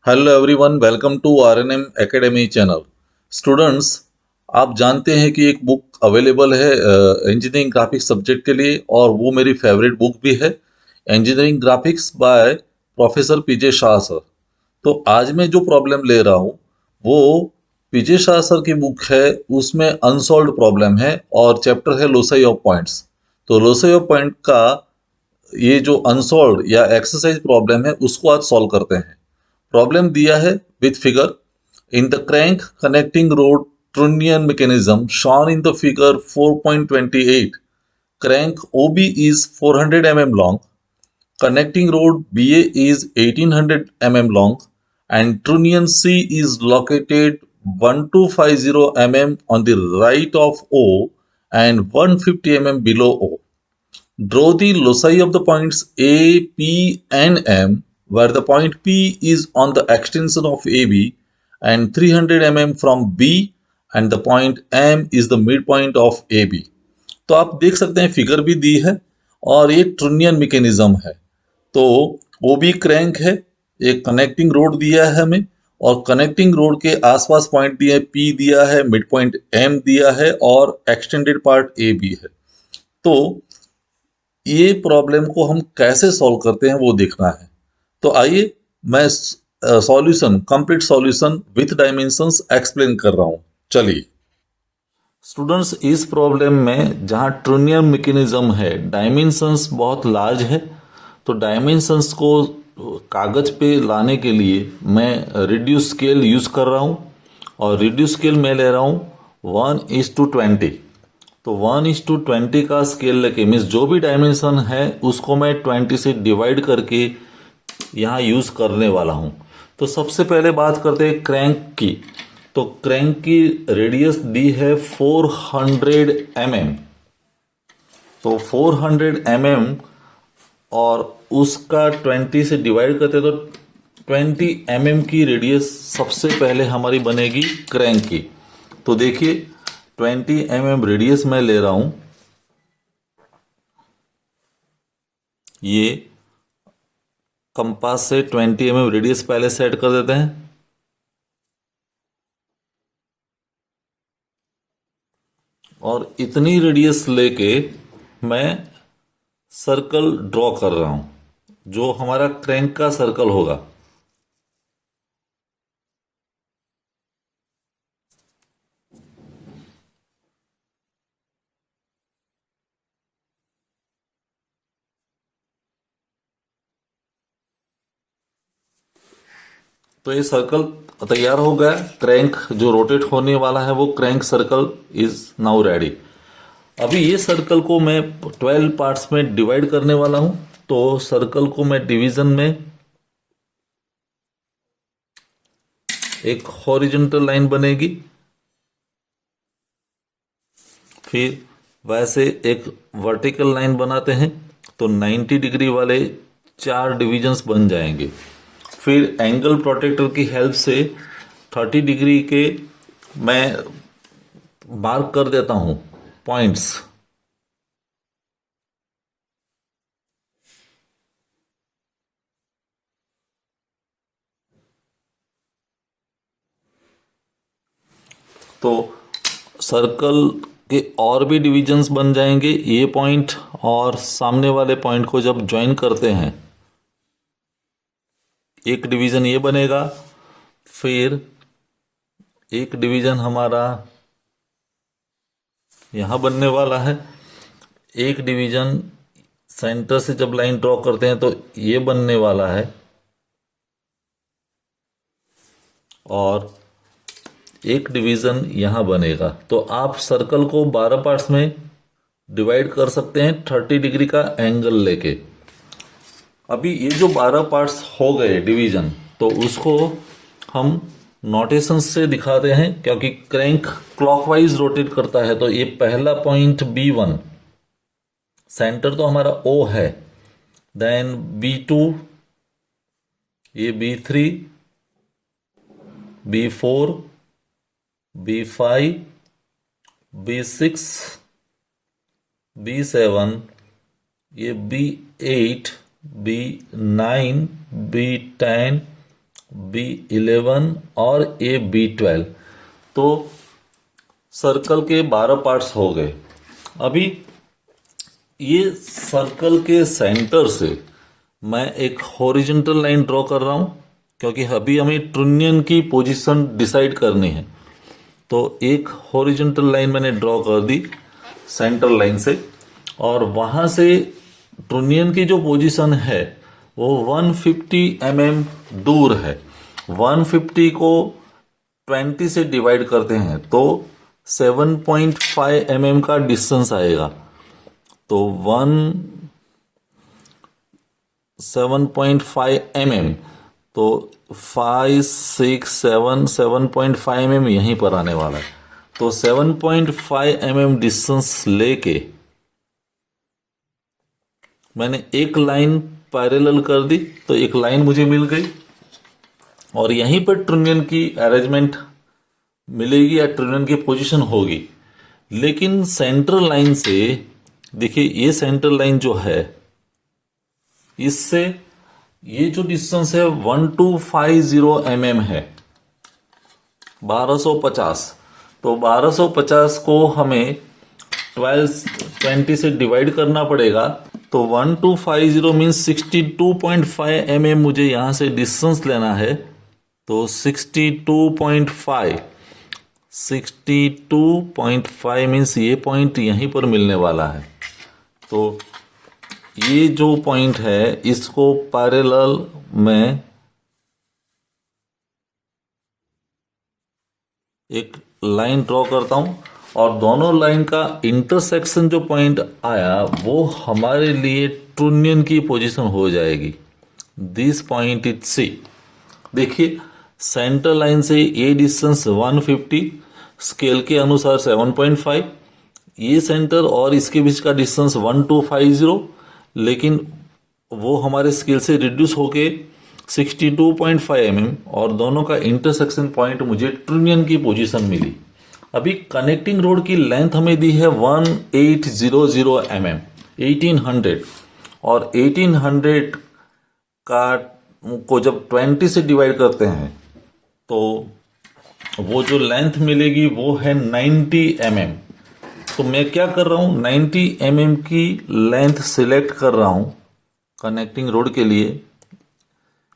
Hello everyone, welcome to RNM academy channel. Students, आप जानते हैं कि एक बुक अवेलेबल है इंजीनियरिंग ग्राफिक्स सब्जेक्ट के लिए, और वो मेरी फेवरेट बुक भी है, engineering graphics by professor PJ Shah sir. तो आज मैं जो प्रॉब्लम ले रहा हूँ वो पीजे शाह सर की बुक है, उसमें अनसॉल्व्ड प्रॉब्लम है और चैप्टर है लोसाई ऑफ पॉइंट्स। तो लोसाई ऑफ पॉइंट का ये जो अनसॉल्व्ड या एक्सरसाइज प्रॉब्लम है उसको आज सॉल्व करते हैं। प्रॉब्लम दिया है with figure. In the crank connecting rod trunnion mechanism shown in the figure 4.28, crank OB is 400 mm long, connecting rod BA is 1800 mm long, and trunnion C is located 1250 mm on the right of O and 150 mm below O. Draw the loci of the points A, P, and M, where the point P is on the extension of AB and 300 mm from B, and the point M is the midpoint of AB. तो आप देख सकते हैं figure भी दी है और ये ट्रुनियन mechanism है। तो वो भी क्रैंक है, एक कनेक्टिंग रोड दिया है हमें, और कनेक्टिंग रोड के आसपास पॉइंट दिए, पी दिया है, मिड पॉइंट एम दिया है और एक्सटेंडेड पार्ट ए भी है। तो ये प्रॉब्लम को हम कैसे सॉल्व करते हैं वो देखना है। तो आइए मैं solution, complete solution with dimensions explain कर रहा हूँ। चलिए स्टूडेंट्स, इस प्रॉब्लम में जहाँ ट्रूनियम मैकेनिज्म है, डायमेंशंस बहुत लार्ज है, तो डायमेंशंस को कागज पे लाने के लिए मैं रिड्यूस स्केल यूज कर रहा हूँ। और रिड्यूस स्केल मैं ले रहा हूँ 1:20। तो 1:20 का स्केल लेके मीन्स जो भी डायमेंशन है उसको मैं 20 से डिवाइड करके यहाँ यूज करने वाला हूँ। तो सबसे पहले बात करते हैं क्रैंक की। तो क्रैंक की रेडियस दी है 400 mm। तो 400 mm और उसका 20 से डिवाइड करते तो 20 mm की रेडियस सबसे पहले हमारी बनेगी क्रैंक की। तो देखिए 20 mm रेडियस मैं ले रहा हूं। ये कंपास से 20 mm रेडियस पहले सेट कर देते हैं, और इतनी रेडियस लेके मैं सर्कल ड्रॉ कर रहा हूं जो हमारा क्रैंक का सर्कल होगा। तो ये सर्कल तैयार हो गया। क्रैंक जो रोटेट होने वाला है वो crank circle is now ready. अभी ये सर्कल को मैं 12 पार्ट्स में डिवाइड करने वाला हूं। तो सर्कल को मैं डिवीजन में एक हॉरिजॉन्टल लाइन बनेगी, फिर वैसे एक वर्टिकल लाइन बनाते हैं तो 90 डिग्री वाले 4 डिविजन्स बन जाएंगे। फिर एंगल प्रोटेक्टर की हेल्प से 30 डिग्री के मैं मार्क कर देता हूं पॉइंट्स। तो सर्कल के और भी डिविजन्स बन जाएंगे। ये पॉइंट और सामने वाले पॉइंट को जब ज्वाइन करते हैं एक डिवीजन ये बनेगा। फिर एक डिवीजन हमारा यहां बनने वाला है। एक डिवीजन सेंटर से जब लाइन ड्रॉ करते हैं तो ये बनने वाला है। और एक डिवीजन यहां बनेगा। तो आप सर्कल को 12 पार्ट्स में डिवाइड कर सकते हैं 30 डिग्री का एंगल लेके। अभी ये जो 12 पार्ट्स हो गए डिवीजन, तो उसको हम नोटेशन से दिखाते हैं, क्योंकि क्रैंक क्लॉकवाइज रोटेट करता है। तो ये पहला पॉइंट B1, सेंटर तो हमारा O है, देन B2, ये B3, B4, B5, B6, B7, ये B8, B9, B10, B11 और ये B12। तो सर्कल के 12 पार्ट्स हो गए। अभी ये सर्कल के सेंटर से मैं एक हॉरिजॉन्टल लाइन ड्रॉ कर रहा हूं, क्योंकि अभी हमें ट्रुनियन की पोजीशन डिसाइड करनी है। तो एक हॉरिजॉन्टल लाइन मैंने ड्रॉ कर दी सेंटर लाइन से, और वहां से ट्रुनियन की जो पोजीशन है वो 150 mm दूर है। 150 को 20 से डिवाइड करते हैं तो 7.5 mm का डिस्टेंस आएगा। तो 7.5 mm, तो 5 6 7 7.5 mm यहीं पर आने वाला है। तो 7.5 mm डिस्टेंस लेके मैंने एक लाइन पैरेलल कर दी, तो एक लाइन मुझे मिल गई, और यहीं पर ट्रुनियन की अरेंजमेंट मिलेगी या ट्रुनियन की पोजीशन होगी। लेकिन सेंटर लाइन से देखिए, ये सेंटर लाइन जो है, इससे ये जो डिस्टेंस है 1250 mm है, 1250। तो 1250 को हमें 20 से डिवाइड करना पड़ेगा। तो 1250 मीन्स 62.5 mm मुझे यहां से डिस्टेंस लेना है। तो 62.5 मीन्स ये पॉइंट यहीं पर मिलने वाला है। तो ये जो पॉइंट है इसको पैरेलल में एक लाइन ड्रॉ करता हूं, और दोनों लाइन का इंटरसेक्शन जो पॉइंट आया वो हमारे लिए ट्रुनियन की पोजीशन हो जाएगी। This point is C. देखिए, सेंटर लाइन से ये डिस्टेंस 150, स्केल के अनुसार 7.5, ये सेंटर और इसके बीच का डिस्टेंस 1250, लेकिन वो हमारे स्केल से रिड्यूस होके 62.5 mm, और दोनों का इंटरसेक्शन पॉइंट मुझे ट्रुनियन की पोजीशन मिली। अभी कनेक्टिंग रोड की लेंथ हमें दी है 1800 mm, 1800, और 1800 का को जब 20 से डिवाइड करते हैं तो वो जो लेंथ मिलेगी वो है 90 mm। तो मैं क्या कर रहा हूं, 90 mm की लेंथ सिलेक्ट कर रहा हूं कनेक्टिंग रोड के लिए।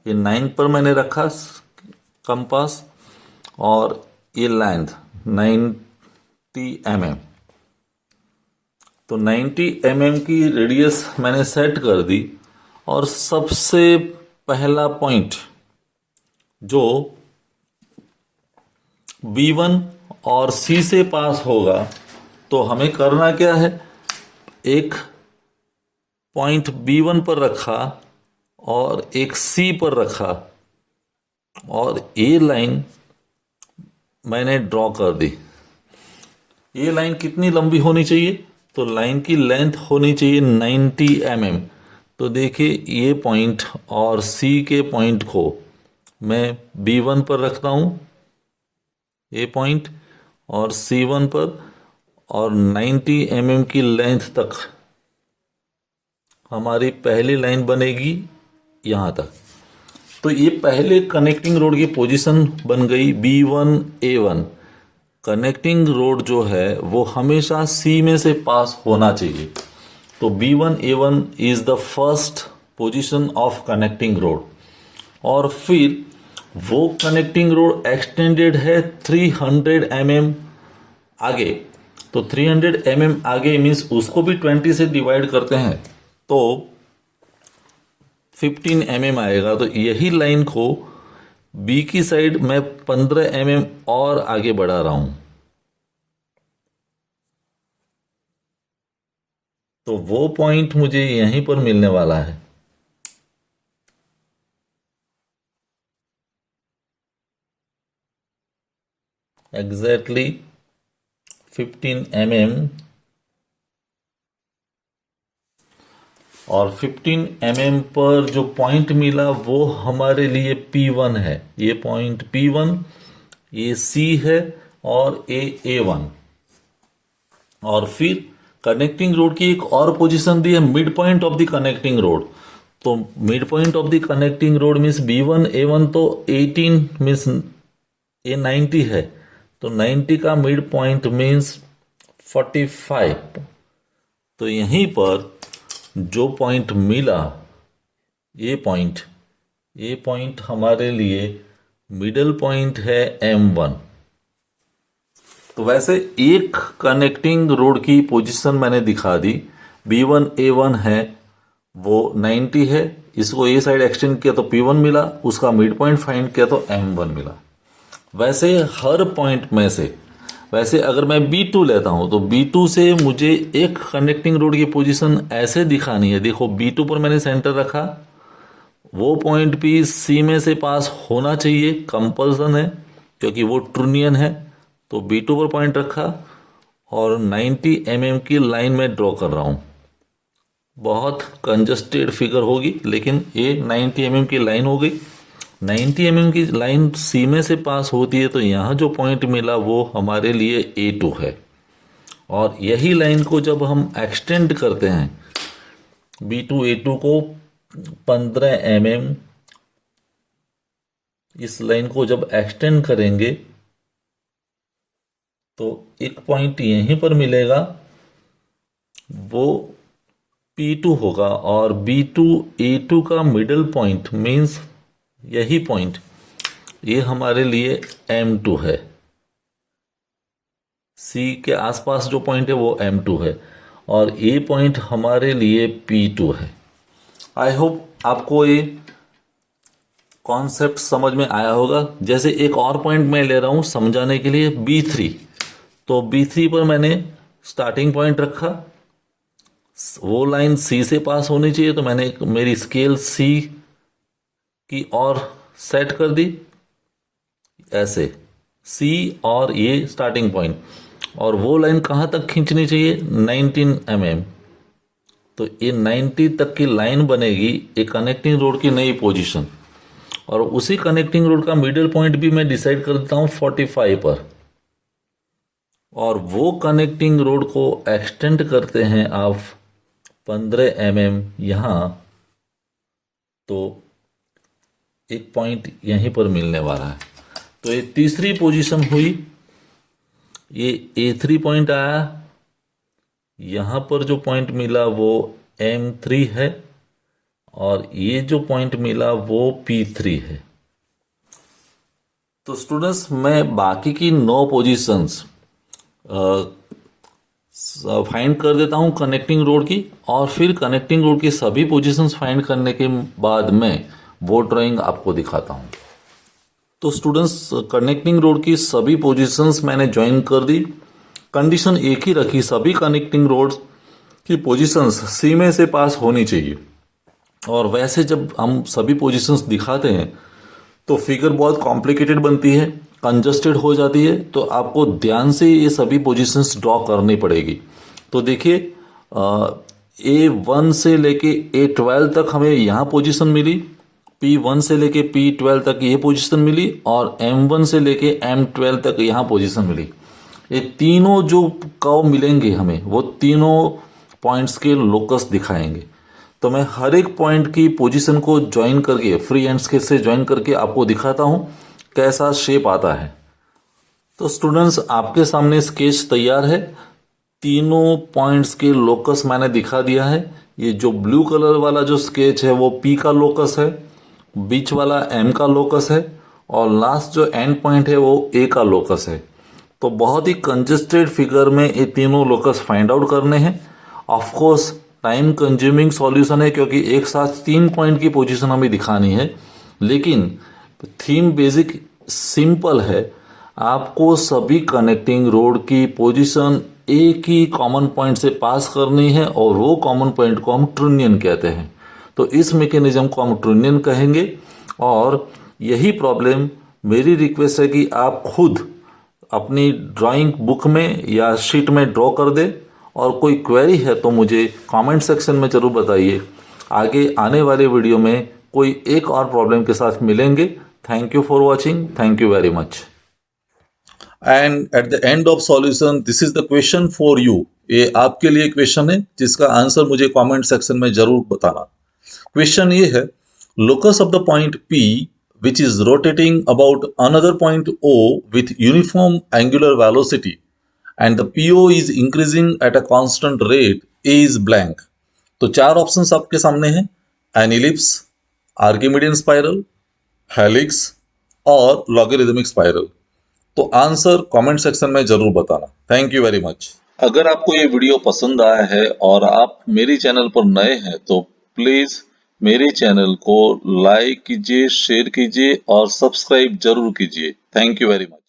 ये 9 पर मैंने रखा कंपास, और ये लेंथ 90 mm। तो 90 mm की रेडियस मैंने सेट कर दी, और सबसे पहला पॉइंट जो B1 और C से पास होगा, तो हमें करना क्या है, एक पॉइंट B1 पर रखा और एक C पर रखा, और ये लाइन मैंने ड्रॉ कर दी। ये लाइन कितनी लंबी होनी चाहिए, तो लाइन की लेंथ होनी चाहिए 90 mm। तो देखिए, ये पॉइंट और C के पॉइंट को मैं B1 पर रखता हूं, ये पॉइंट, और C1 पर, और 90 mm की लेंथ तक हमारी पहली लाइन बनेगी यहां तक। तो ये पहले कनेक्टिंग रोड की पोजीशन बन गई B1A1। कनेक्टिंग रोड जो है वो हमेशा C में से पास होना चाहिए। तो B1A1 is the first position of connecting road. और फिर वो कनेक्टिंग रोड एक्सटेंडेड है 300 mm आगे। तो 300 mm आगे मीन्स उसको भी 20 से डिवाइड करते हैं तो 15 mm आएगा। तो यही लाइन को B की साइड मैं 15 mm और आगे बढ़ा रहा हूं। तो वो पॉइंट मुझे यहीं पर मिलने वाला है। एग्जैक्टली 15 mm, और 15 mm पर जो पॉइंट मिला वो हमारे लिए P1 है। ये पॉइंट P1, ये C है, और A1। और फिर कनेक्टिंग रोड की एक और पोजीशन दी है mid point of the connecting rod. तो mid point of the connecting rod means B1 A1 तो 18 मीन्स ये 90 है, तो 90 का मिड पॉइंट मीन्स 45। तो यहीं पर जो पॉइंट मिला, ये पॉइंट हमारे लिए मिडल पॉइंट है M1। तो वैसे एक कनेक्टिंग रोड की पोजीशन मैंने दिखा दी, B1 A1 है वो 90 है, इसको ए साइड एक्सटेंड किया तो P1 मिला, उसका मिड पॉइंट फाइंड किया तो M1 मिला। वैसे हर पॉइंट में से, वैसे अगर मैं B2 लेता हूं तो B2 से मुझे एक कनेक्टिंग रोड की पोजीशन ऐसे दिखानी है। देखो B2 पर मैंने सेंटर रखा, वो पॉइंट भी C में से पास होना चाहिए, कंपल्सन है क्योंकि वो ट्रूनियन है। तो B2 पर पॉइंट रखा और 90 mm की लाइन में ड्रॉ कर रहा हूं। बहुत कंजस्टेड फिगर होगी लेकिन ये 90 mm की लाइन हो गई। 90 mm की लाइन C में से पास होती है, तो यहाँ जो पॉइंट मिला वो हमारे लिए A2 है। और यही लाइन को जब हम एक्सटेंड करते हैं, B2 A2 को 15 mm, इस लाइन को जब एक्सटेंड करेंगे तो एक पॉइंट यहीं पर मिलेगा, वो P2 होगा। और B2 A2 का मिडल पॉइंट मीन्स यही पॉइंट, ये हमारे लिए M2 है। C के आसपास जो पॉइंट है वो M2 है और ये पॉइंट हमारे लिए P2 है। आई होप आपको ये कॉन्सेप्ट समझ में आया होगा। जैसे एक और पॉइंट मैं ले रहा हूं समझाने के लिए, B3। तो B3 पर मैंने स्टार्टिंग पॉइंट रखा, वो लाइन C से पास होनी चाहिए, तो मैंने मेरी स्केल C की और सेट कर दी ऐसे, C और ये स्टार्टिंग पॉइंट, और वो लाइन कहाँ तक खींचनी चाहिए, 19 mm। तो ये 90 तक की लाइन बनेगी एक कनेक्टिंग रोड की नई पोजीशन। और उसी कनेक्टिंग रोड का मिडिल पॉइंट भी मैं डिसाइड कर देता हूं 45 पर, और वो कनेक्टिंग रोड को एक्सटेंड करते हैं आप 15 mm यहां, तो एक पॉइंट यहीं पर मिलने वाला है। तो ये तीसरी पोजीशन हुई, ये A3 पॉइंट आया, यहां पर जो पॉइंट मिला वो M3 है और ये जो पॉइंट मिला वो P3 है। तो स्टूडेंट्स मैं बाकी की 9 पोजीशंस फाइंड कर देता हूं कनेक्टिंग रोड की, और फिर कनेक्टिंग रोड की सभी पोजीशंस फाइंड करने के बाद मैं वो ड्राइंग आपको दिखाता हूं। तो स्टूडेंट्स कनेक्टिंग रोड की सभी पोजीशंस मैंने ज्वाइन कर दी। कंडीशन एक ही रखी, सभी कनेक्टिंग रोड की पोजीशंस C में से पास होनी चाहिए। और वैसे जब हम सभी पोजीशंस दिखाते हैं तो फिगर बहुत कॉम्प्लिकेटेड बनती है, कंजस्टेड हो जाती है, तो आपको ध्यान से ये सभी पोजीशंस ड्रॉ करनी पड़ेगी। तो देखिए A1 से लेके A12 तक हमें यहाँ पोजीशन मिली, P1 से लेके P12 तक ये पोजीशन मिली, और M1 से लेके M12 तक यहाँ पोजीशन मिली। ये तीनों जो कर्व मिलेंगे हमें, वो तीनों पॉइंट्स के लोकस दिखाएंगे। तो मैं हर एक पॉइंट की पोजीशन को ज्वाइन करके, फ्री हैंड स्केच से ज्वाइन करके आपको दिखाता हूं कैसा शेप आता है। तो स्टूडेंट्स आपके सामने स्केच तैयार है, तीनों पॉइंट्स के लोकस मैंने दिखा दिया है। ये जो ब्लू कलर वाला जो स्केच है वो P का लोकस है, बीच वाला M का लोकस है, और लास्ट जो एंड पॉइंट है वो A का लोकस है। तो बहुत ही कंजस्टेड फिगर में ये तीनों लोकस फाइंड आउट करने हैं। Of course time consuming solution है क्योंकि एक साथ 3 पॉइंट की पोजीशन हमें दिखानी है, लेकिन थीम बेसिक सिंपल है। आपको सभी कनेक्टिंग रोड की पोजीशन एक ही कॉमन पॉइंट से पास करनी है, और वो कॉमन पॉइंट को हम ट्रूनियन कहते हैं। तो इस मैकेनिज्म को हम ट्रूनियन कहेंगे। और यही प्रॉब्लम, मेरी रिक्वेस्ट है कि आप खुद अपनी ड्राइंग बुक में या शीट में ड्रॉ कर दे, और कोई क्वेरी है तो मुझे कमेंट सेक्शन में जरूर बताइए। आगे आने वाले वीडियो में कोई एक और प्रॉब्लम के साथ मिलेंगे। Thank you for watching, thank you very much. And at the end of solution this is the question for you. ये आपके लिए क्वेश्चन है जिसका आंसर मुझे कमेंट सेक्शन में जरूर बताना। क्वेश्चन ये है, locus of the point P which is rotating about another point O with uniform angular velocity and the PO is increasing at a constant rate A is blank। तो चार options आपके सामने हैं, N ellipse, Archimedean spiral, helix और logarithmic spiral. तो answer comment section में जरूर बताना। Thank you very much. अगर आपको ये वीडियो पसंद आया है और आप मेरे चैनल पर नए हैं तो प्लीज मेरे चैनल को लाइक कीजिए, शेयर कीजिए और सब्सक्राइब जरूर कीजिए। Thank you very much.